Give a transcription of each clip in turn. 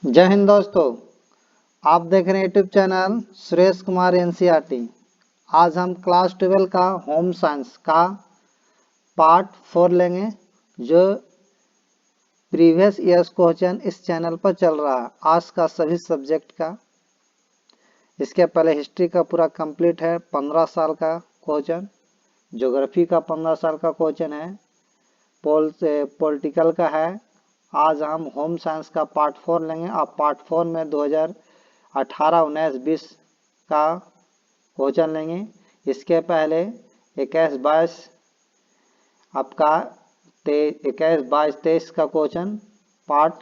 जय हिंद दोस्तों। आप देख रहे हैं YouTube channel Suresh Kumar NCERT. आज हम क्लास 12 का होम साइंस का पार्ट 4 लेंगे, जो प्रीवियस ईयर्स क्वेश्चन इस चैनल पर चल रहा है आज का सभी सब्जेक्ट का। इसके पहले हिस्ट्री का पूरा कंप्लीट है, 15 साल का क्वेश्चन। ज्योग्राफी का 15 साल का क्वेश्चन है। पॉलिटिकल का है। आज हम होम साइंस का पार्ट 4 लेंगे। आप पार्ट 4 में 2018, 19, 20 का क्वेश्चन लेंगे। इसके पहले 21, 22 आपका 21, 22, 23 का क्वेश्चन पार्ट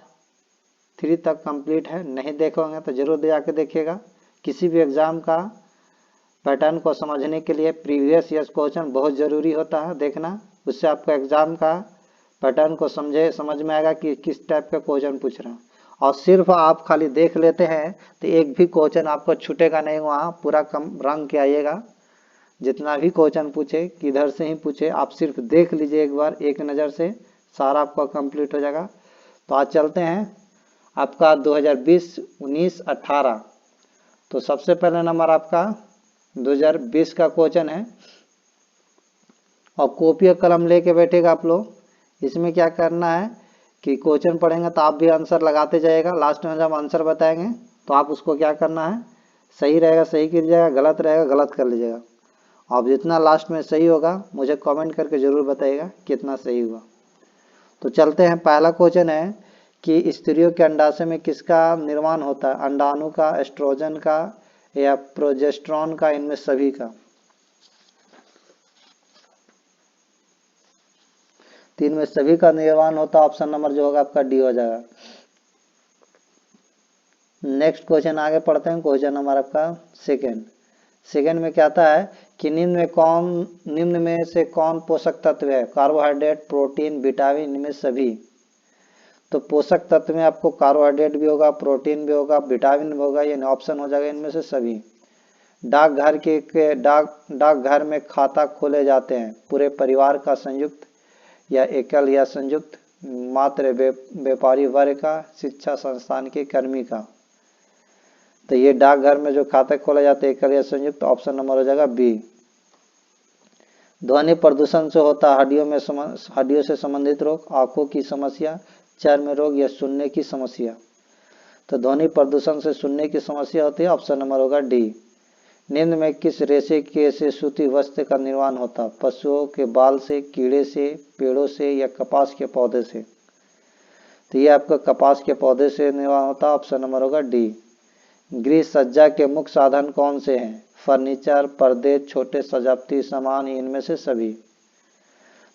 3 तक कंप्लीट है। नहीं देखोगे तो जरूर जाके देखिएगा। किसी भी एग्जाम का पैटर्न को समझने के लिए प्रीवियस ईयर्स क्वेश्चन बहुत ज़रूरी होता है देखना। उससे आपको एग्जाम का पैटर्न को समझ में आएगा कि किस टाइप का क्वेश्चन पूछ रहा है। और सिर्फ आप खाली देख लेते हैं तो एक भी क्वेश्चन आपको छूटेगा नहीं, वहाँ पूरा कम रंग के आइएगा। जितना भी क्वेश्चन पूछे किधर से ही पूछे, आप सिर्फ देख लीजिए एक बार, एक नज़र से सारा आपका कंप्लीट हो जाएगा। तो आज चलते हैं आपका 2020, 19, 18। तो सबसे पहले नंबर आपका 2020 का क्वेश्चन है, और कॉपी और कलम लेके बैठेगा आप लोग। इसमें क्या करना है कि क्वेश्चन पढ़ेंगे तो आप भी आंसर लगाते जाइएगा। लास्ट में जब आंसर बताएंगे तो आप उसको क्या करना है, सही रहेगा सही कीजिएगा, गलत रहेगा गलत कर लीजिएगा। अब जितना लास्ट में सही होगा मुझे कमेंट करके ज़रूर बताइएगा कितना सही हुआ। तो चलते हैं। पहला क्वेश्चन है कि स्त्रियों के अंडाशय में किसका निर्माण होता है? अंडाणु का, एस्ट्रोजन का या प्रोजेस्टेरॉन का, इनमें सभी का। तीन में सभी का निर्माण होता है। ऑप्शन नंबर जो होगा आपका डी हो जाएगा। नेक्स्ट क्वेश्चन आगे पढ़ते हैं। क्वेश्चन नंबर आपका सेकेंड में क्या आता है कि निम्न में से कौन पोषक तत्व है? कार्बोहाइड्रेट, प्रोटीन, विटामिन, इनमें सभी। तो पोषक तत्व में आपको कार्बोहाइड्रेट भी होगा, प्रोटीन भी होगा, विटामिन भी होगा, यानी ऑप्शन हो जाएगा इनमें से सभी। डाकघर में खाता खोले जाते हैं पूरे परिवार का, संयुक्त या एकल या संयुक्त, मात्र व्यापारी वर्ग का, शिक्षा संस्थान के कर्मी का। तो ये डाकघर में जो खाते खोले जाते हैं एकल या संयुक्त, ऑप्शन नंबर हो जाएगा बी। ध्वनि प्रदूषण से होता है हड्डियों से संबंधित रोग, आंखों की समस्या, चर्म रोग या सुनने की समस्या। तो ध्वनि प्रदूषण से सुनने की समस्या होती है, ऑप्शन नंबर होगा डी। निम्न में किस रेशे के से सूती वस्त्र का निर्माण होता? पशुओं के बाल से, कीड़े से, पेड़ों से या कपास के पौधे से। तो ये आपका कपास के पौधे से निर्माण होता है, ऑप्शन नंबर होगा डी। गृह सज्जा के मुख्य साधन कौन से हैं? फर्नीचर, पर्दे, छोटे सजावटी सामान, इनमें से सभी।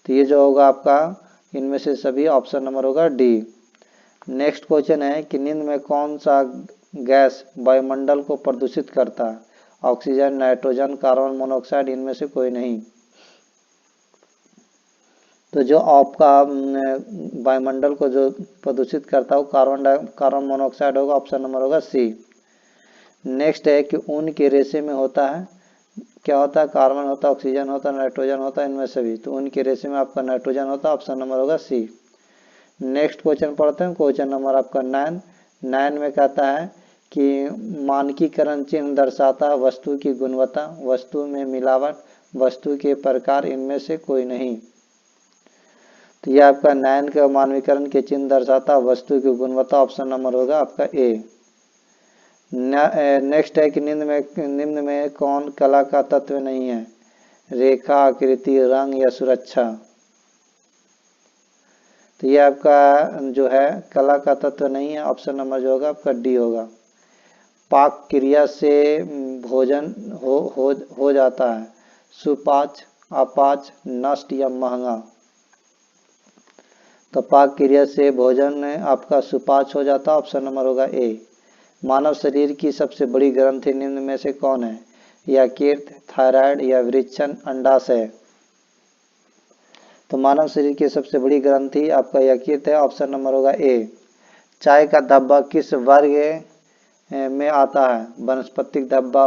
तो ये जो होगा आपका इनमें से सभी, ऑप्शन नंबर होगा डी। नेक्स्ट क्वेश्चन है कि निम्न में कौन सा गैस वायुमंडल को प्रदूषित करता है? ऑक्सीजन, नाइट्रोजन, कार्बन मोनोऑक्साइड, इनमें से कोई नहीं। तो जो आपका वायुमंडल को जो प्रदूषित करता है वो कार्बन मोनोऑक्साइड होगा, ऑप्शन नंबर होगा सी। नेक्स्ट है कि ऊन के रेशे में होता है, क्या होता है? कार्बन होता है, ऑक्सीजन होता है, नाइट्रोजन होता है, इनमें से भी। तो ऊन के रेशे में आपका नाइट्रोजन होता है, ऑप्शन नंबर होगा सी। नेक्स्ट क्वेश्चन पढ़ते हैं। क्वेश्चन नंबर आपका 9 में कहता है कि मानकीकरण चिन्ह दर्शाता है वस्तु की गुणवत्ता, वस्तु में मिलावट, वस्तु के प्रकार, इनमें से कोई नहीं। तो यह आपका 9 का मानकीकरण के चिन्ह दर्शाता वस्तु की गुणवत्ता, ऑप्शन नंबर होगा आपका ए। नेक्स्ट है कि निम्न में कौन कला का तत्व नहीं है? रेखा, आकृति, रंग या सुरक्षा। तो ये आपका जो है कला का तत्व नहीं है, ऑप्शन नंबर जो होगा आपका डी होगा। पाक क्रिया से भोजन हो जाता है सुपाच्य, अपाच्य, नष्ट या महंगा। तो पाक क्रिया से भोजन आपका सुपाच्य हो जाता है, ऑप्शन नंबर होगा ए। मानव शरीर की सबसे बड़ी ग्रंथि निम्न में से कौन है? यकृत, थायराइड या वृषण, अंडाशय। तो मानव शरीर की सबसे बड़ी ग्रंथि आपका यकृत है, ऑप्शन नंबर होगा ए। चाय का धब्बा किस वर्ग में आता है? वनस्पतिक धब्बा,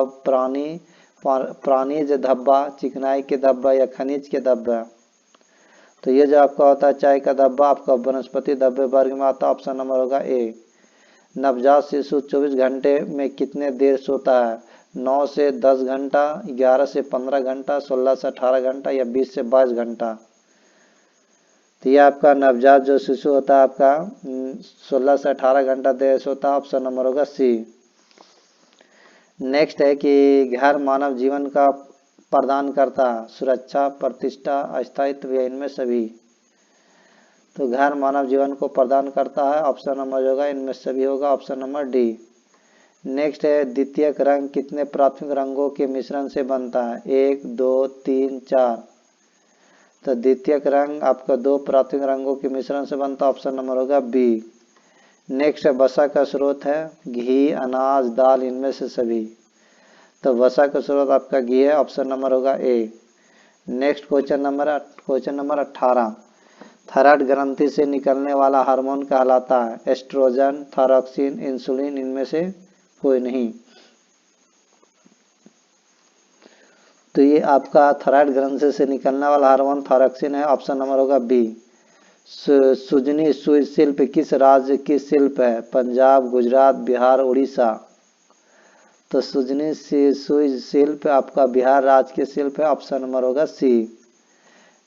प्राणीज धब्बा, चिकनाई के धब्बा या खनिज के धब्बा। तो ये जो आपका होता है चाय का धब्बा, आपका वनस्पति धब्बे वर्ग में आता है, ऑप्शन नंबर होगा ए। नवजात शिशु 24 घंटे में कितने देर सोता है? 9 से 10 घंटा, 11 से 15 घंटा, 16 से 18 घंटा या 20 से 22 घंटा। तो ये आपका नवजात जो शिशु होता है आपका 16 से 18 घंटा देर सोता है। ऑप्शन नंबर होगा सी। नेक्स्ट है कि घर मानव जीवन का प्रदान करता है, सुरक्षा, प्रतिष्ठा, स्थायित्व या इनमें सभी। तो घर मानव जीवन को प्रदान करता है। ऑप्शन नंबर होगा इनमें सभी होगा, ऑप्शन नंबर डी। नेक्स्ट है द्वितीयक रंग कितने प्राथमिक रंगों के मिश्रण से बनता है? 1, 2, 3, 4। तो द्वितीयक रंग आपका 2 प्राथमिक रंगों के मिश्रण से बनता है। ऑप्शन नंबर होगा बी। नेक्स्ट है वसा का स्रोत है घी, अनाज, दाल, इनमें से सभी। तो वसा का स्रोत आपका घी है। ऑप्शन नंबर होगा ए। Next question number 18। थायराइड ग्रंथि से निकलने वाला हार्मोन कहलाता है? एस्ट्रोजन, थायरॉक्सिन, इंसुलिन, इनमें से कोई नहीं। तो ये आपका थायराइड ग्रंथि से निकलने वाला हार्मोन थायरॉक्सिन है। ऑप्शन नंबर होगा बी। सुजनी सुई शिल्प किस राज्य की शिल्प है? पंजाब, गुजरात, बिहार, उड़ीसा। तो सुजनी सुई शिल्प आपका बिहार राज्य की शिल्प है। ऑप्शन नंबर होगा सी।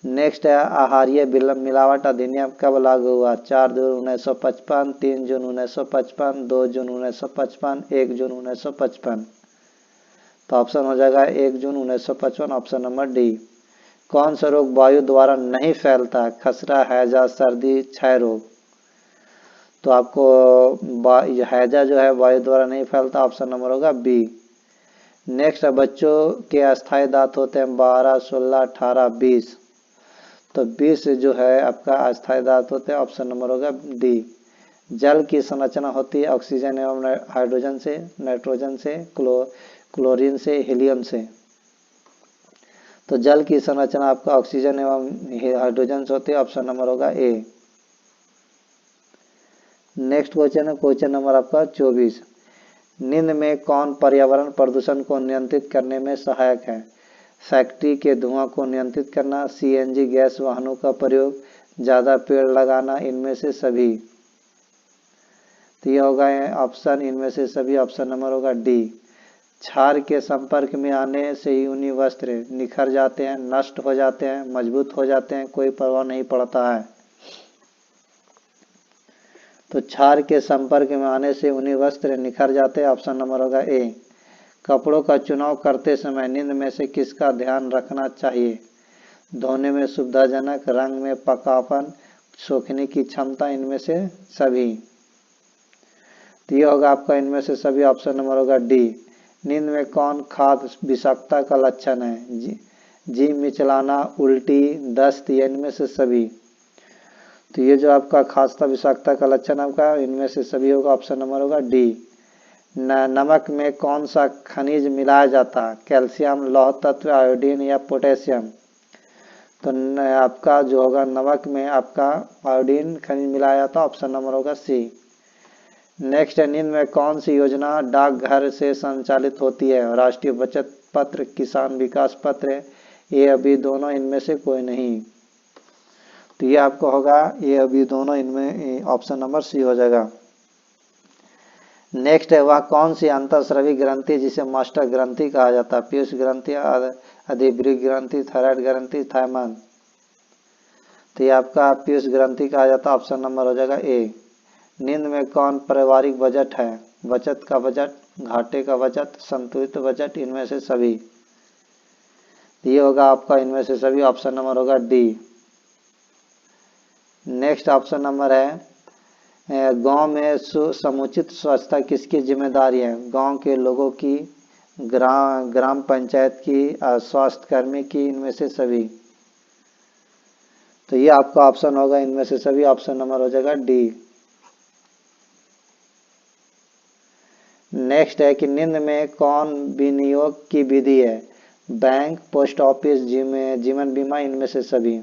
नेक्स्ट है आहारीय मिलावट अधिनियम कब लागू हुआ? 4 जून 1955, 3 जून 1955, 2 जून 1955, 1 जून 1955। तो ऑप्शन हो जाएगा 1 जून 1955, ऑप्शन नंबर डी। कौन सा रोग वायु द्वारा नहीं फैलता? खसरा, हैजा, सर्दी, क्षय रोग। तो आपको हैजा जो है वायु द्वारा नहीं फैलता। ऑप्शन नंबर होगा बी। नेक्स्ट है बच्चों के अस्थायी दांत होते हैं 12, 16, 18, 20। तो 20 जो है आपका अस्थायी दांत होते हैं। ऑप्शन नंबर होगा डी। जल की संरचना होती है ऑक्सीजन एवं हाइड्रोजन से, नाइट्रोजन से, क्लोरीन से, हीलियम से। तो जल की संरचना आपका ऑक्सीजन एवं हाइड्रोजन से होती है। ऑप्शन नंबर होगा ए। नेक्स्ट क्वेश्चन है क्वेश्चन नंबर आपका 24। निम्न में कौन पर्यावरण प्रदूषण को नियंत्रित करने में सहायक है? फैक्ट्री के धुआं को नियंत्रित करना, सीएनजी गैस वाहनों का प्रयोग, ज़्यादा पेड़ लगाना, इनमें से सभी। तो ये होगा ऑप्शन इनमें से सभी। ऑप्शन नंबर होगा डी। क्षार के संपर्क में आने से ऊनी वस्त्र निखर जाते हैं, नष्ट हो जाते हैं, मजबूत हो जाते हैं, कोई प्रभाव नहीं पड़ता है। तो क्षार के संपर्क में आने से ऊनी वस्त्र निखर जाते हैं। ऑप्शन नंबर होगा ए। कपड़ों का चुनाव करते समय निम्न में से किसका ध्यान रखना चाहिए? धोने में सुविधाजनक, रंग में पकापन, सोखने की क्षमता, इनमें से सभी। तो ये होगा आपका इनमें से सभी। ऑप्शन नंबर होगा डी। निम्न में कौन खाद विषाक्तता का लक्षण है? जी मिचलाना, उल्टी, दस्त, या इनमें से सभी। तो ये जो आपका खाद्य विषाक्तता का लक्षण आपका इनमें से सभी होगा। ऑप्शन नंबर होगा डी। नमक में कौन सा खनिज मिलाया जाता है? कैल्शियम, लौह तत्व, आयोडीन या पोटेशियम। तो आपका जो होगा नमक में आपका आयोडीन खनिज मिलाया जाता है। ऑप्शन नंबर होगा सी। नेक्स्ट है निम्न में कौन सी योजना डाकघर से संचालित होती है? राष्ट्रीय बचत पत्र, किसान विकास पत्र, ये अभी दोनों, इनमें से कोई नहीं। तो ये आपको होगा ये अभी दोनों, इनमें ऑप्शन नंबर सी हो जाएगा। नेक्स्ट है वह कौन सी अंतःस्रावी ग्रंथि जिसे मास्टर ग्रंथि कहा जाता है? पीयूष ग्रंथि, अधिवृक्क ग्रंथि, थायराइड ग्रंथि, थायमन। तो ये आपका पीयूष ग्रंथि कहा जाता है। ऑप्शन नंबर हो जाएगा ए। निम्न में कौन पारिवारिक बजट है? बचत का बजट, घाटे का बजट, संतुलित बजट, इनमें से सभी। ये होगा आपका इनमें से सभी। ऑप्शन नंबर होगा डी। नेक्स्ट ऑप्शन नंबर है गांव में समुचित स्वच्छता किसकी जिम्मेदारी है? गांव के लोगों की, ग्राम पंचायत की, स्वास्थ्य कर्मी की, इनमें से सभी। तो ये आपका ऑप्शन होगा इनमें से सभी। ऑप्शन नंबर हो जाएगा डी। नेक्स्ट है कि निम्न में कौन विनियोग की विधि है? बैंक, पोस्ट ऑफिस, जीवन बीमा, इनमें से सभी।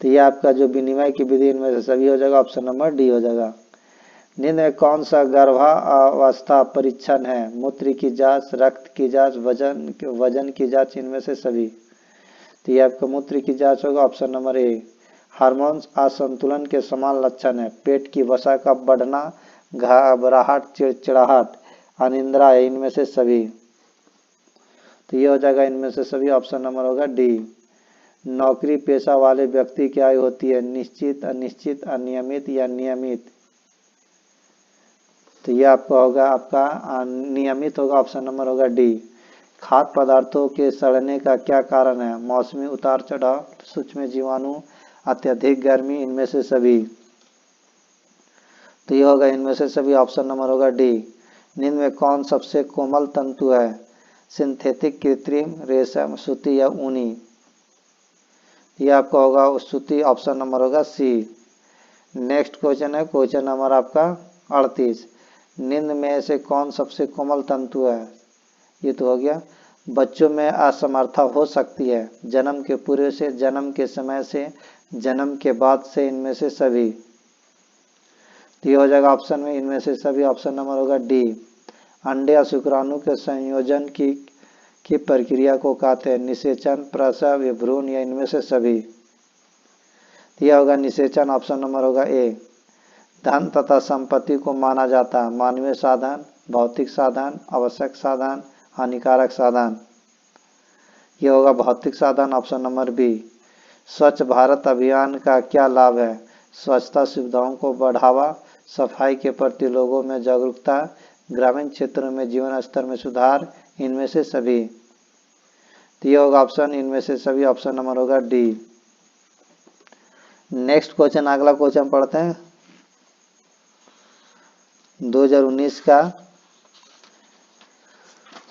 तो ये आपका जो विनिमय की विधि इनमें से सभी हो जाएगा। ऑप्शन नंबर डी हो जाएगा। निम्न में कौन सा गर्भावस्था परीक्षण है? मूत्र की जांच, रक्त की जांच, वजन की जांच, इनमें से सभी। तो ये आपका मूत्र की जांच होगा। Option number A. हार्मोन असंतुलन के समान लक्षण है? पेट की वसा का बढ़ना, घबराहट, चिड़चिड़ाहट, अनिद्रा है, इनमें से सभी। तो ये हो जाएगा इनमें से सभी, ऑप्शन नंबर होगा डी। नौकरी पेशा वाले व्यक्ति की आयु होती है निश्चित, अनिश्चित, अनियमित या नियमित। तो ये आपका होगा, आपका नियमित होगा, ऑप्शन नंबर होगा डी। खाद्य पदार्थों के सड़ने का क्या कारण है? मौसमी उतार चढ़ाव, सूक्ष्म जीवाणु, अत्यधिक गर्मी, इनमें से सभी। तो ये होगा इनमें से सभी, ऑप्शन नंबर होगा डी। निम्न में कौन सबसे कोमल तंतु है? सिंथेटिक, कृत्रिम, रेशम, सूती या ऊनी। ये आपका होगा सूती, ऑप्शन नंबर होगा सी। नेक्स्ट क्वेश्चन है क्वेश्चन नंबर आपका 38। निम्न में से कौन सबसे कोमल तंतु है? ये तो हो गया। बच्चों में असमर्था हो सकती है जन्म के पूर्व से, जन्म के समय से, जन्म के बाद से, इनमें से सभी। तो ये हो जाएगा ऑप्शन में इनमें से सभी, ऑप्शन नंबर होगा डी। अंडे या शुक्राणु के संयोजन की प्रक्रिया को कहते हैं निषेचन, प्रसव या भ्रूण, या इनमें से सभी। यह होगा निषेचन, ऑप्शन नंबर होगा ए। धन तथा संपत्ति को माना जाता है मानवीय साधन, भौतिक साधन, आवश्यक साधन, हानिकारक साधन। यह होगा भौतिक साधन, ऑप्शन नंबर बी। स्वच्छ भारत अभियान का क्या लाभ है? स्वच्छता सुविधाओं को बढ़ावा, सफाई के प्रति लोगों में जागरूकता, ग्रामीण क्षेत्रों में जीवन स्तर में सुधार, इनमें से सभी। तो यह होगा ऑप्शन इनमें से सभी, ऑप्शन नंबर होगा डी। नेक्स्ट क्वेश्चन, अगला क्वेश्चन पढ़ते हैं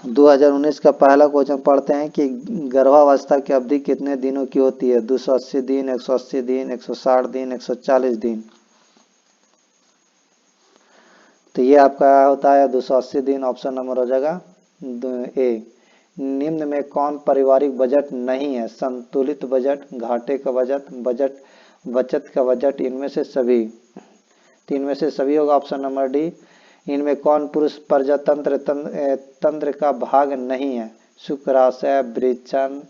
2019 का पहला क्वेश्चन पढ़ते हैं कि गर्भावस्था की अवधि कितने दिनों की होती है? 280 दिन, 180 दिन, 160 दिन, 140 दिन। तो ये आपका होता है 280 दिन, ऑप्शन नंबर हो जाएगा ए। निम्न में कौन पारिवारिक बजट नहीं है? संतुलित बजट, घाटे का बजट, बचत का बजट, इनमें से सभी। तो इनमें से सभी होगा, ऑप्शन नंबर डी। इनमें कौन पुरुष प्रजनन तंत्र का भाग नहीं है? शुक्राशय, वृषण,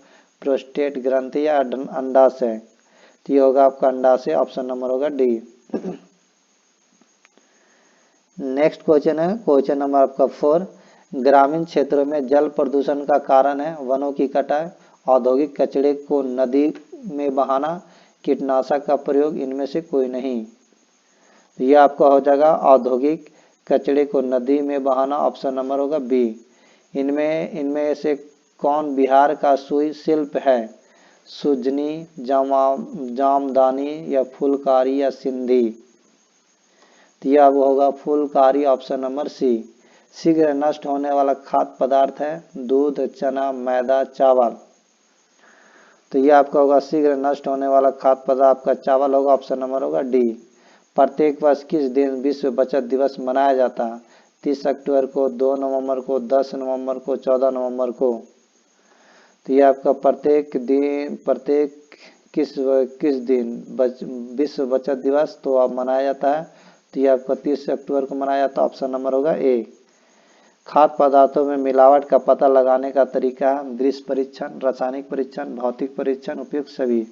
प्रोस्टेट ग्रंथि या अंडाशय। तो ये होगा आपका अंडाशय, ऑप्शन नंबर होगा डी। नेक्स्ट क्वेश्चन है क्वेश्चन नंबर आपका 4। ग्रामीण क्षेत्रों में जल प्रदूषण का कारण है वनों की कटाई, औद्योगिक कचरे को नदी में बहाना, कीटनाशक का प्रयोग, इनमें से कोई नहीं। यह आपका हो जाएगा औद्योगिक कचरे को नदी में बहाना, ऑप्शन नंबर होगा बी। इनमें से कौन बिहार का सुई शिल्प है? सुजनी, जामदानी या फुलकारी या सिंधी। तो यह अब होगा फुलकारी, ऑप्शन नंबर सी। शीघ्र नष्ट होने वाला खाद्य पदार्थ है दूध, चना, मैदा, चावल। तो यह आपका होगा शीघ्र नष्ट होने वाला खाद्य पदार्थ आपका चावल होगा, ऑप्शन नंबर होगा डी। प्रत्येक वर्ष किस दिन विश्व बचत दिवस मनाया जाता है? 30 अक्टूबर को, 2 नवंबर को, 10 नवंबर को, 14 नवंबर को। तो ये आपका प्रत्येक किस दिन विश्व बचत दिवस तो अब मनाया जाता है? तो ये आपका 30 अक्टूबर को मनाया जाता है, ऑप्शन नंबर होगा ए। खाद्य पदार्थों में मिलावट का पता लगाने का तरीका दृश्य परीक्षण, रासायनिक परीक्षण, भौतिक परीक्षण, उपयुक्त सभी।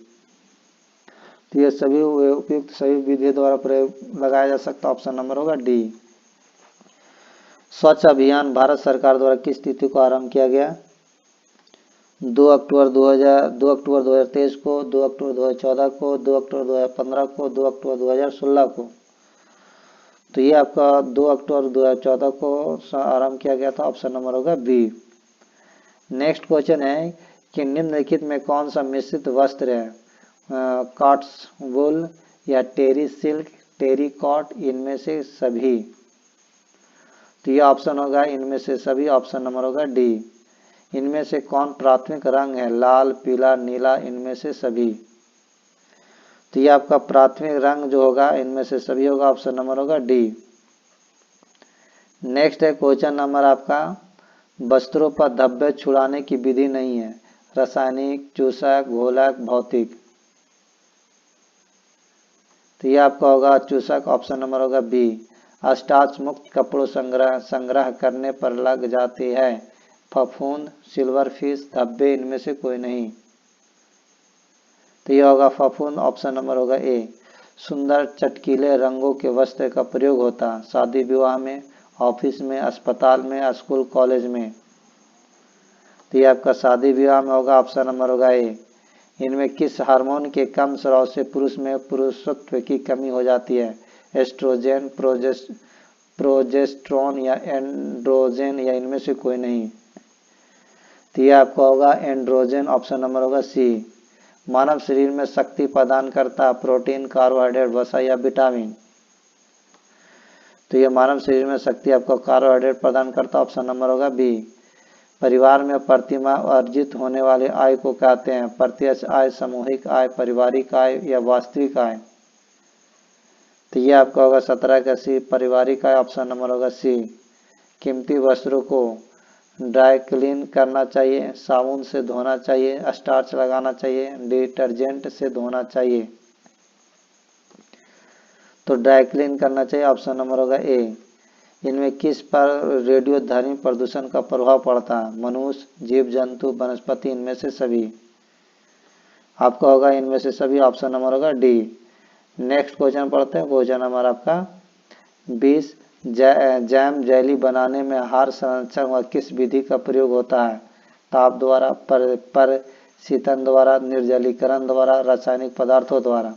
तो ये सभी उपयुक्त सभी विधियों द्वारा प्रयोग लगाया जा सकता है, ऑप्शन नंबर होगा डी। स्वच्छ अभियान भारत सरकार द्वारा किस तिथि को आरंभ किया गया? 2 अक्टूबर 2023 को, 2 अक्टूबर 2014 को, 2 अक्टूबर 2015 को, 2 अक्टूबर 2016 को। तो ये आपका 2 अक्टूबर 2014 को आरंभ किया गया था, ऑप्शन नंबर होगा बी। नेक्स्ट क्वेश्चन है कि निम्नलिखित में कौन सा मिश्रित वस्त्र है? कॉट्स वुल या टेरी सिल्क, टेरी कॉट, इनमें से सभी। तो ये ऑप्शन होगा इनमें से सभी, ऑप्शन नंबर होगा डी। इनमें से कौन प्राथमिक रंग है? लाल, पीला, नीला, इनमें से सभी। तो ये आपका प्राथमिक रंग जो होगा इनमें से सभी होगा, ऑप्शन नंबर होगा डी। नेक्स्ट है क्वेश्चन नंबर आपका, वस्त्रों पर धब्बे छुड़ाने की विधि नहीं है? रासायनिक, चूसक, घोलक, भौतिक। तो ये आपका होगा चूसक, ऑप्शन नंबर होगा बी। स्टार्च मुक्त कपड़ों संग्रह करने पर लग जाती है फफूंद, सिल्वरफिश, धब्बे, इनमें से कोई नहीं। तो यह होगा फफूंद, ऑप्शन नंबर होगा ए। सुंदर चटकीले रंगों के वस्त्र का प्रयोग होता है शादी विवाह में, ऑफिस में, अस्पताल में, स्कूल कॉलेज में। तो ये आपका शादी विवाह में होगा, ऑप्शन नंबर होगा ए। इनमें किस हार्मोन के कम स्राव से पुरुष में पुरुषत्व की कमी हो जाती है? एस्ट्रोजन, प्रोजेस्टेरोन या एंड्रोजन या इनमें से कोई नहीं। तो ये आपका होगा एंड्रोजन, ऑप्शन नंबर होगा सी। मानव शरीर में शक्ति प्रदान करता प्रोटीन, कार्बोहाइड्रेट, वसा या विटामिन? तो ये मानव शरीर में शक्ति आपको कार्बोहाइड्रेट प्रदान करता, ऑप्शन नंबर होगा बी। परिवार में प्रतिमाह अर्जित होने वाले आय को कहते हैं? प्रत्यक्ष आय, सामूहिक आय, पारिवारिक आय या वास्तविक आय? तो ये आपका होगा 17 का सी, पारिवारिक आय, ऑप्शन नंबर होगा सी। कीमती वस्त्रों को ड्राई क्लीन करना चाहिए, साबुन से धोना चाहिए, स्टार्च लगाना चाहिए, डिटर्जेंट से धोना चाहिए? तो ड्राई क्लीन करना चाहिए, ऑप्शन नंबर होगा ए। इनमें किस पर रेडियोधर्मी प्रदूषण का प्रभाव पड़ता है? मनुष्य, जीव जंतु, वनस्पति, इनमें से सभी? आपका होगा इनमें से सभी, ऑप्शन नंबर होगा डी। नेक्स्ट क्वेश्चन पढ़ते हैं। क्वेश्चन नंबर आपका 20, जैम जेली बनाने में आहार संरक्षण व किस विधि का प्रयोग होता है? ताप द्वारा, पर शीतन द्वारा, निर्जलीकरण द्वारा, रासायनिक पदार्थों द्वारा?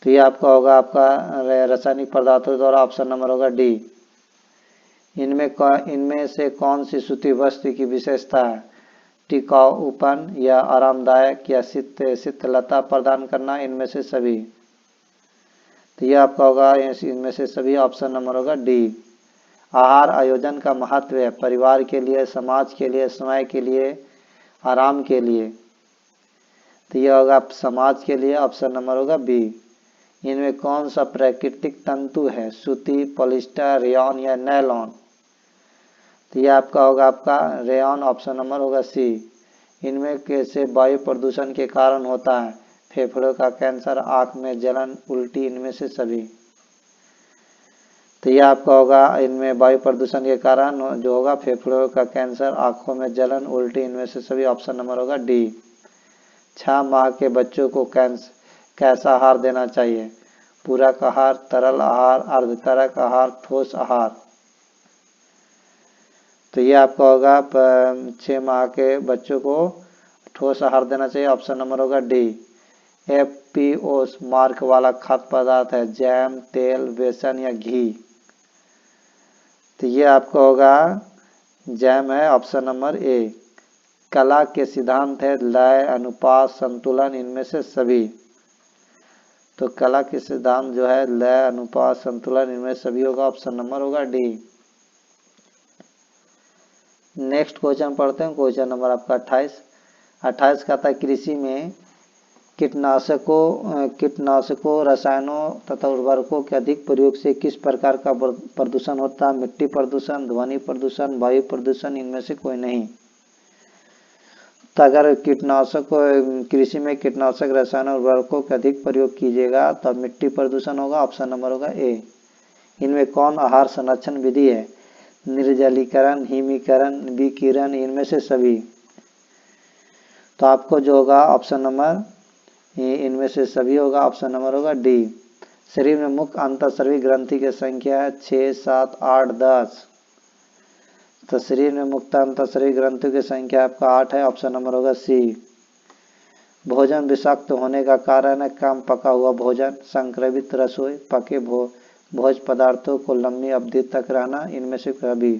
तो ये आपका होगा आपका रासायनिक पदार्थों द्वारा, ऑप्शन नंबर होगा डी। इनमें से कौन सी सूती वस्त्र की विशेषता है? टिकाऊपन या आरामदायक या शीतलता प्रदान करना? इनमें से सभी? तो ये आपका होगा इनमें से सभी, ऑप्शन नंबर होगा डी। आहार आयोजन का महत्व है? परिवार के लिए, समाज के लिए, स्वयं के लिए, आराम के लिए? तो ये होगा समाज के लिए, ऑप्शन नंबर होगा बी। इनमें कौन सा प्राकृतिक तंतु है? सूती, पॉलिस्टर, रेयॉन या नायलॉन? तो ये आपका होगा आपका रेयॉन, ऑप्शन नंबर होगा सी। इनमें कैसे वायु प्रदूषण के कारण होता है? फेफड़ों का कैंसर, आंख में जलन, उल्टी, इनमें से सभी? तो ये आपका होगा इनमें वायु प्रदूषण के कारण जो होगा फेफड़ों का कैंसर, आंखों में जलन, उल्टी, इनमें से सभी, ऑप्शन नंबर होगा डी। 6 माह के बच्चों को कैसा आहार देना चाहिए? पूरक आहार, तरल आहार, अर्धतरक आहार, ठोस आहार? तो ये आपका होगा 6 माह के बच्चों को ठोस आहार देना चाहिए, ऑप्शन नंबर होगा डी। FPO मार्क वाला खाद्य पदार्थ है? जैम, तेल, बेसन या घी? तो ये आपका होगा जैम है, ऑप्शन नंबर ए। कला के सिद्धांत है? लय, अनुपात, संतुलन, इनमें से सभी? तो कला के सिद्धांत जो है लय, अनुपात, संतुलन, इनमें सभी होगा, ऑप्शन नंबर होगा डी। नेक्स्ट क्वेश्चन पढ़ते हैं। क्वेश्चन नंबर आपका 28 का था कृषि में कीटनाशकों, रसायनों तथा उर्वरकों के अधिक प्रयोग से किस प्रकार का प्रदूषण होता है? मिट्टी प्रदूषण, ध्वनि प्रदूषण, वायु प्रदूषण, इनमें से कोई नहीं? तो अगर कृषि में कीटनाशक, रसायन और उर्वरकों का अधिक प्रयोग कीजिएगा तो मिट्टी प्रदूषण होगा, ऑप्शन नंबर होगा ए। इनमें कौन आहार संरक्षण विधि है? निर्जलीकरण, हिमीकरण, विकिरण, इनमें से सभी? तो आपको जो होगा ऑप्शन नंबर इनमें से सभी होगा, ऑप्शन नंबर होगा डी। शरीर में मुख्य अंतःस्रावी ग्रंथि की संख्या है 6, 7, 8, 10। तो शरीर में मुख्य अंतःस्रावी ग्रंथियों की संख्या आपका 8 है, ऑप्शन नंबर होगा सी। भोजन विषाक्त होने का कारण है? कम पका हुआ भोजन, संक्रमित रसोई, पके भोज पदार्थों को लंबी अवधि तक रहना, इनमें से कभी?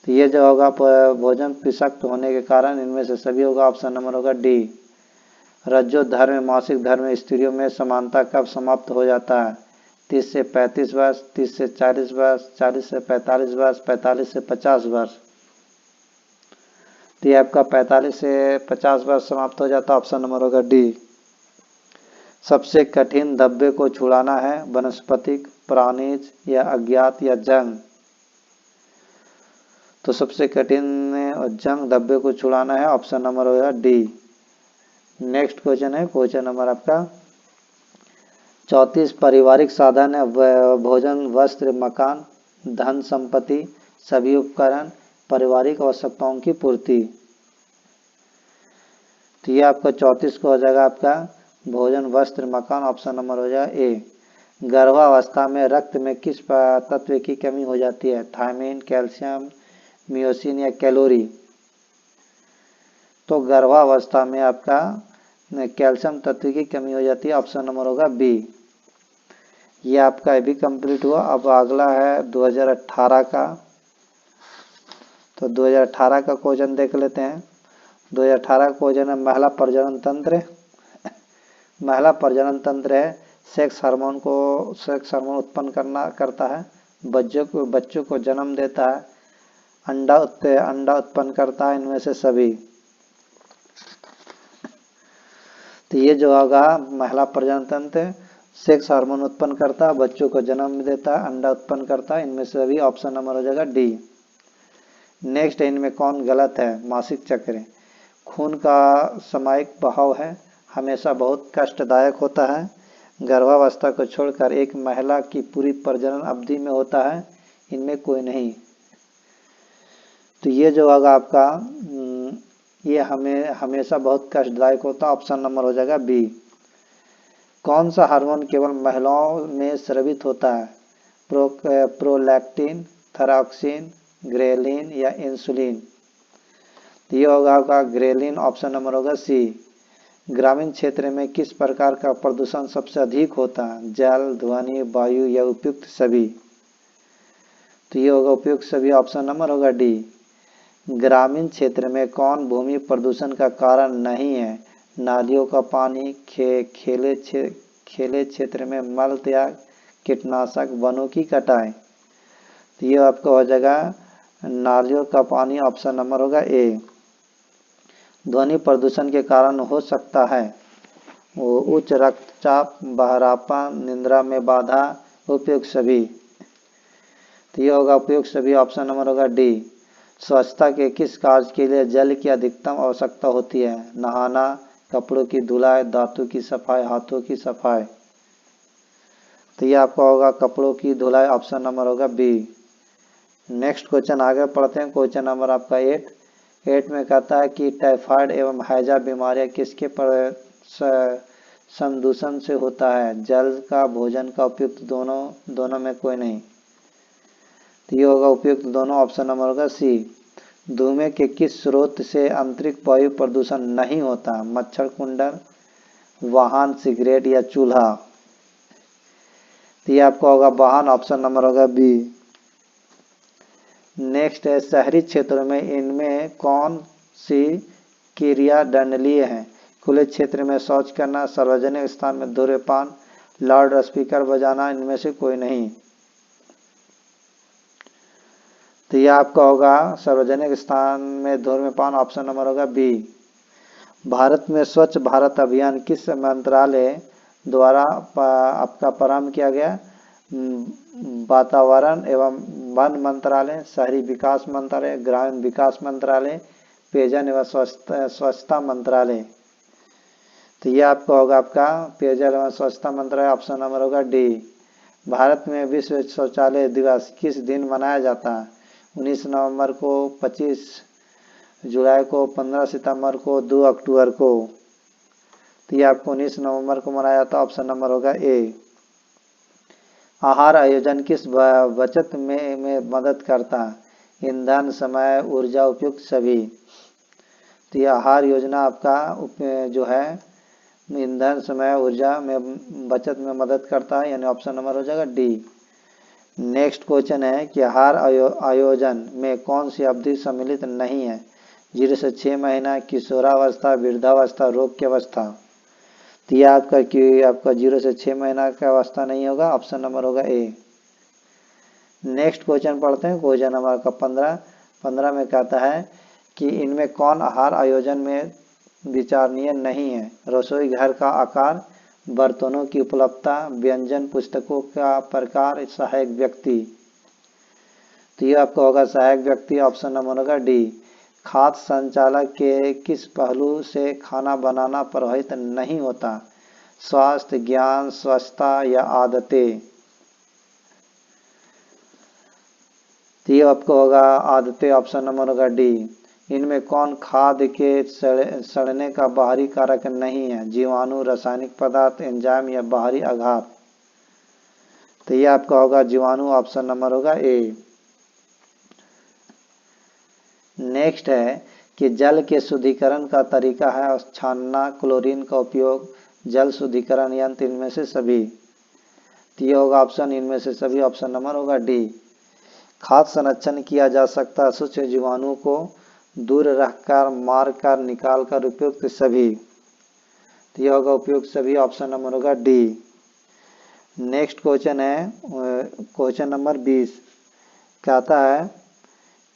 तो ये जो होगा भोजन विषाक्त होने के कारण, इनमें से सभी होगा, ऑप्शन नंबर होगा डी। रज्जो धर्म, मासिक धर्म स्त्रियों में समानता कब समाप्त हो जाता है? 30 से 35 वर्ष, 30 से 40 वर्ष, 40 से 45 वर्ष, 45 से 50 वर्ष? तो ये आपका 45 से 50 वर्ष समाप्त हो जाता है, ऑप्शन नंबर होगा डी। सबसे कठिन धब्बे को छुड़ाना है? वनस्पतिक, प्राणिज या अज्ञात या जंग? तो सबसे कठिन जंग धब्बे को छुड़ाना है, ऑप्शन नंबर होगा डी। नेक्स्ट क्वेश्चन है। क्वेश्चन नंबर आपका 34 पारिवारिक साधन है? भोजन, वस्त्र, मकान, धन संपत्ति, सभी उपकरण, पारिवारिक आवश्यकताओं की पूर्ति? तो ये आपका 34 को हो जाएगा आपका भोजन, वस्त्र, मकान। ऑप्शन नंबर हो जाएगा ए। गर्भावस्था में रक्त में किस तत्व की कमी हो जाती है? थायमीन, कैल्शियम, मियोसिन या कैलोरी। तो गर्भावस्था में आपका कैल्शियम तत्व की कमी हो जाती है। ऑप्शन नंबर होगा बी। ये आपका भी कंप्लीट हुआ। अब अगला है 2018 का। तो 2018 का क्वेश्चन देख लेते हैं। 2018 का क्वेश्चन है महिला प्रजनन तंत्र। महिला प्रजनन तंत्र है सेक्स हार्मोन उत्पन्न करता है, बच्चों को जन्म देता है, अंडा उत्पन्न करता है, इनमें से सभी। तो ये जो होगा महिला प्रजनन तंत्र सेक्स हार्मोन उत्पन्न करता है, बच्चों को जन्म देता है, अंडा उत्पन्न करता है, इनमें से सभी। ऑप्शन नंबर हो जाएगा डी। नेक्स्ट इनमें कौन गलत है? मासिक चक्र खून का सामयिक बहाव है, हमेशा बहुत कष्टदायक होता है, गर्भावस्था को छोड़कर एक महिला की पूरी प्रजनन अवधि में होता है, इनमें कोई नहीं। तो ये जो होगा आपका ये हमेशा बहुत कष्टदायक होता है। ऑप्शन नंबर हो जाएगा बी। कौन सा हार्मोन केवल महिलाओं में स्रावित होता है? प्रोलैक्टिन, थायरॉक्सिन, ग्रेलिन या इंसुलिन। ये होगा आपका ग्रेलिन। ऑप्शन नंबर होगा सी। ग्रामीण क्षेत्र में किस प्रकार का प्रदूषण सबसे अधिक होता है? जल, ध्वनि, वायु या उपयुक्त सभी। तो ये होगा उपयुक्त सभी। ऑप्शन नंबर होगा डी। ग्रामीण क्षेत्र में कौन भूमि प्रदूषण का कारण नहीं है? नालियों का पानी, खेले क्षेत्र में मल त्याग, कीटनाशक, वनों की कटाई। तो ये आपका हो जाएगा नालियों का पानी। ऑप्शन नंबर होगा ए। ध्वनि प्रदूषण के कारण हो सकता है वो उच्च रक्तचाप, बहरापन, निद्रा में बाधा, उपयुक्त सभी। तो ये होगा उपयुक्त सभी। ऑप्शन नंबर होगा डी। स्वच्छता के किस कार्य के लिए जल की अधिकतम आवश्यकता होती है? नहाना, कपड़ों की धुलाई, दांतों की सफाई, हाथों की सफाई। तो ये आपका होगा कपड़ों की धुलाई। ऑप्शन नंबर होगा बी। नेक्स्ट क्वेश्चन आगे पढ़ते हैं। क्वेश्चन नंबर आपका 8 में कहता है कि टाइफाइड एवं हैजा बीमारियां किसके संदूषण से होता है? जल का, भोजन का, उपयुक्त दोनों में कोई नहीं। तो ये होगा उपयुक्त दोनों। ऑप्शन नंबर होगा सी। धुएं के किस स्रोत से आंतरिक वायु प्रदूषण नहीं होता? मच्छर कुंडल, वाहन, सिगरेट या चूल्हा। तो ये आपका होगा वाहन। ऑप्शन नंबर होगा बी। नेक्स्ट है शहरी क्षेत्रों में इनमें कौन सी क्रिया दंडनीय है? खुले क्षेत्र में शौच करना, सार्वजनिक स्थान में धूम्रपान, लाउड स्पीकर बजाना, इनमें से कोई नहीं। तो यह आपका होगा सार्वजनिक स्थान में धूम्रपान। ऑप्शन नंबर होगा बी। भारत में स्वच्छ भारत अभियान किस मंत्रालय द्वारा आपका प्रारंभ किया गया? वातावरण एवं वन मंत्रालय, शहरी विकास मंत्रालय, ग्रामीण विकास मंत्रालय, पेयजल एवं स्वच्छता मंत्रालय। तो ये आपका होगा आपका पेयजल एवं स्वच्छता मंत्रालय। ऑप्शन नंबर होगा डी। भारत में विश्व शौचालय दिवस किस दिन मनाया जाता है? 19 नवंबर को, 25 जुलाई को, 15 सितंबर को, 2 अक्टूबर को। तो ये आपको 19 नवंबर को मनाया जाता है। ऑप्शन नंबर होगा ए। आहार आयोजन किस बचत में मदद करता है? ईंधन, समय, ऊर्जा, उपयुक्त सभी। तो ये आहार योजना आपका जो है ईंधन, समय, ऊर्जा में बचत में मदद करता है, यानी ऑप्शन नंबर हो जाएगा डी। नेक्स्ट क्वेश्चन है कि आहार आयोजन में कौन सी अवधि सम्मिलित नहीं है? 0 से 6 महीना, किशोरावस्था, वृद्धावस्था, रोग की अवस्था। तो यह आपका 0 से 6 महीना का अवस्था नहीं होगा। ऑप्शन नंबर होगा ए। नेक्स्ट क्वेश्चन पढ़ते हैं। क्वेश्चन नंबर का 15 में कहता है कि इनमें कौन आहार आयोजन में विचारणीय नहीं है? रसोई घर का आकार, बर्तनों की उपलब्धता, व्यंजन पुस्तकों का प्रकार, सहायक व्यक्ति। तो ये आपका होगा सहायक व्यक्ति। ऑप्शन नंबर होगा डी। खाद्य संचालक के किस पहलू से खाना बनाना प्रभावित नहीं होता? स्वास्थ्य, ज्ञान, स्वच्छता या आदतें। तो ये आपको होगा आदतें। ऑप्शन नंबर होगा डी। इनमें कौन खाद्य के सड़ने का बाहरी कारक नहीं है? जीवाणु, रासायनिक पदार्थ, एंजाइम या बाहरी आघात। तो ये आपका होगा जीवाणु, ऑप्शन नंबर होगा ए। नेक्स्ट है कि जल के शुद्धिकरण का तरीका है छानना, क्लोरीन का उपयोग, जल शुद्धिकरण यंत्र, इनमें से सभी। तो ये होगा ऑप्शन इनमें से सभी, ऑप्शन नंबर होगा डी। खाद्य संरक्षण किया जा सकता है सूक्ष्म जीवाणु को दूर रखकर, मारकर, निकालकर, उपयुक्त सभी। तो यह होगा उपयुक्त सभी, ऑप्शन नंबर होगा डी। नेक्स्ट क्वेश्चन है क्वेश्चन नंबर 20, कहता है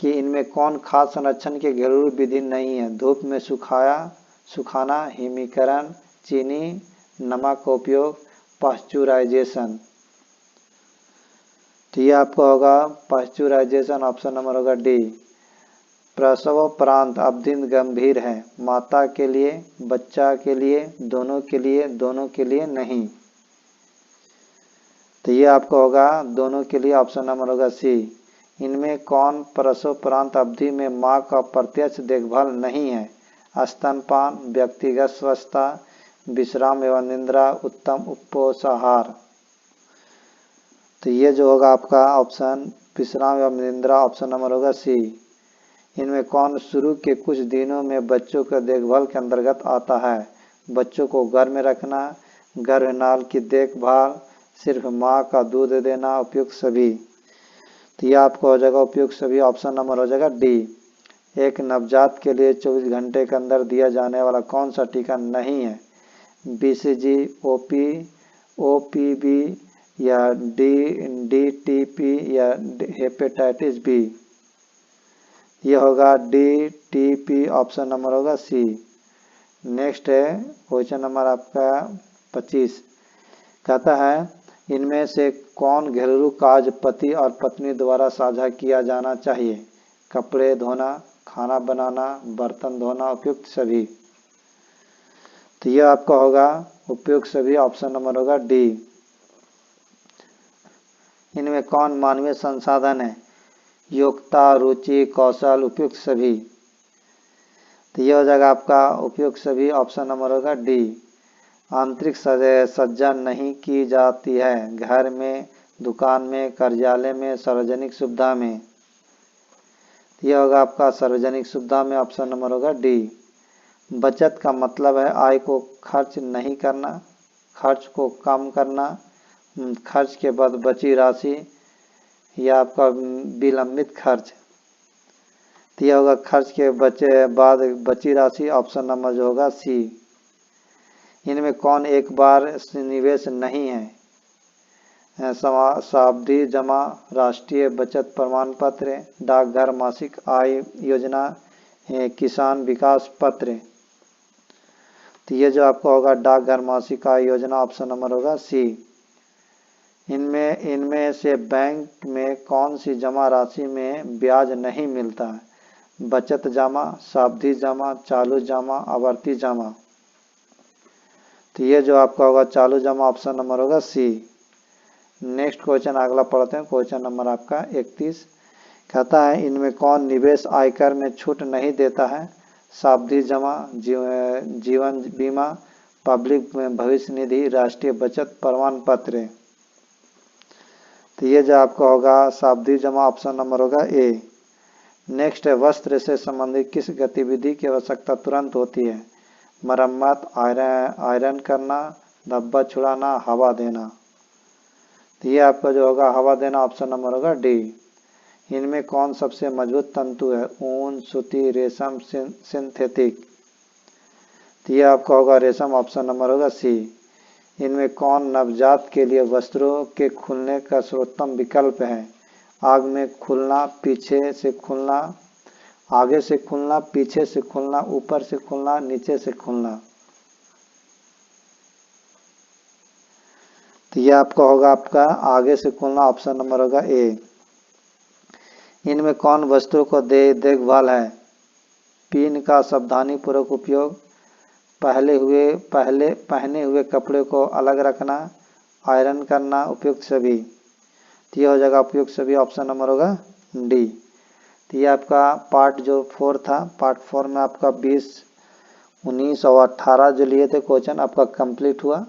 कि इनमें कौन खाद्य संरक्षण की घरेलू विधि नहीं है? धूप में सुखाना, हिमीकरण, चीनी, नमक का उपयोग, पाश्चुराइजेशन। तो ये आपका होगा पाश्चुराइजेशन, ऑप्शन नंबर होगा डी। प्रसवोपरांत अवधि गंभीर है, माता के लिए, बच्चा के लिए, दोनों के लिए नहीं। तो ये आपका होगा दोनों के लिए, ऑप्शन नंबर होगा सी। इनमें कौन प्रसवोपरांत अवधि में मां का प्रत्यक्ष देखभाल नहीं है? स्तनपान, व्यक्तिगत स्वच्छता, विश्राम एवं निद्रा, उत्तम पोषाहार। तो ये जो होगा आपका ऑप्शन विश्राम एवं निद्रा, ऑप्शन नंबर होगा सी। इनमें कौन शुरू के कुछ दिनों में बच्चों का देखभाल के अंतर्गत आता है? बच्चों को घर में रखना, गर्भनाल की देखभाल, सिर्फ मां का दूध देना, उपयुक्त सभी। तो यह आपको हो जाएगा उपयुक्त सभी, ऑप्शन नंबर हो जाएगा डी। एक नवजात के लिए 24 घंटे के अंदर दिया जाने वाला कौन सा टीका नहीं है? बीसीजी, ओपीवी या डीटीपी या हेपेटाइटिस बी। यह होगा डीटीपी, ऑप्शन नंबर होगा सी। नेक्स्ट है क्वेश्चन नंबर आपका 25, कहता है इनमें से कौन घरेलू कार्य पति और पत्नी द्वारा साझा किया जाना चाहिए? कपड़े धोना, खाना बनाना, बर्तन धोना, उपयुक्त सभी। तो यह आपका होगा उपयुक्त सभी, ऑप्शन नंबर होगा डी। इनमें कौन मानवीय संसाधन है? योग्यता, रुचि, कौशल, उपयुक्त सभी। तो यह हो जाएगा आपका उपयुक्त सभी, ऑप्शन नंबर होगा डी। आंतरिक सज्जा नहीं की जाती है, घर में, दुकान में, कार्यालय में, सार्वजनिक सुविधा में। यह होगा आपका सार्वजनिक सुविधा में, ऑप्शन नंबर होगा डी। बचत का मतलब है आय को खर्च नहीं करना, खर्च को कम करना, खर्च के बाद बची राशि, या आपका विलंबित खर्च। तो यह होगा खर्च के बाद बची राशि, ऑप्शन नंबर जो होगा सी। इनमें कौन एक बार निवेश नहीं है? सावधि जमा, राष्ट्रीय बचत प्रमाण पत्र, डाकघर मासिक आय योजना, किसान विकास पत्र। तो ये जो आपका होगा डाकघर मासिक आय योजना, ऑप्शन नंबर होगा सी। इनमें से बैंक में कौन सी जमा राशि में ब्याज नहीं मिलता है? बचत जमा, सावधि जमा, चालू जमा, आवर्ती जमा। तो ये जो आपका होगा चालू जमा, ऑप्शन नंबर होगा सी। नेक्स्ट क्वेश्चन अगला पढ़ते हैं, क्वेश्चन नंबर आपका 31, कहता है इनमें कौन निवेश आयकर में छूट नहीं देता है? सावधि जमा, जीवन बीमा, पब्लिक भविष्य निधि, राष्ट्रीय बचत प्रमाण पत्र। तो ये जो आपका होगा सावधि जमा, ऑप्शन नंबर होगा ए। नेक्स्ट है वस्त्र से संबंधित किस गतिविधि की आवश्यकता तुरंत होती है? मरम्मत, आयरन करना, धब्बा छुड़ाना, हवा देना। तो ये आपका जो होगा हवा देना, ऑप्शन नंबर होगा डी। इनमें कौन सबसे मजबूत तंतु है? ऊन, सूती, रेशम, सिंथेटिक। तो ये आपका होगा रेशम, ऑप्शन नंबर होगा सी। इनमें कौन नवजात के लिए वस्त्रों के खुलने का सर्वोत्तम विकल्प है? आग में खुलना, पीछे से खुलना, आगे से खुलना, पीछे से खुलना, ऊपर से खुलना, नीचे से खुलना। तो यह आपका होगा आपका आगे से खुलना, ऑप्शन नंबर होगा ए। इनमें कौन वस्तुओं को देखभाल है? पिन का सावधानी पूर्वक उपयोग, पहने हुए कपड़े को अलग रखना, आयरन करना, उपयुक्त सभी। तो यह हो जाएगा उपयुक्त सभी, ऑप्शन नंबर होगा डी। तो ये आपका पार्ट जो 4 था, पार्ट 4 में आपका 20, 19 और 18 जो लिए थे क्वेश्चन आपका कंप्लीट हुआ।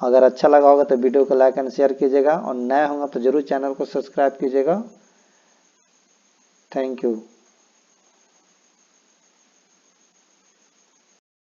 अगर अच्छा लगा होगा तो वीडियो को लाइक एंड शेयर कीजिएगा और नए होंगे तो जरूर चैनल को सब्सक्राइब कीजिएगा। Thank you.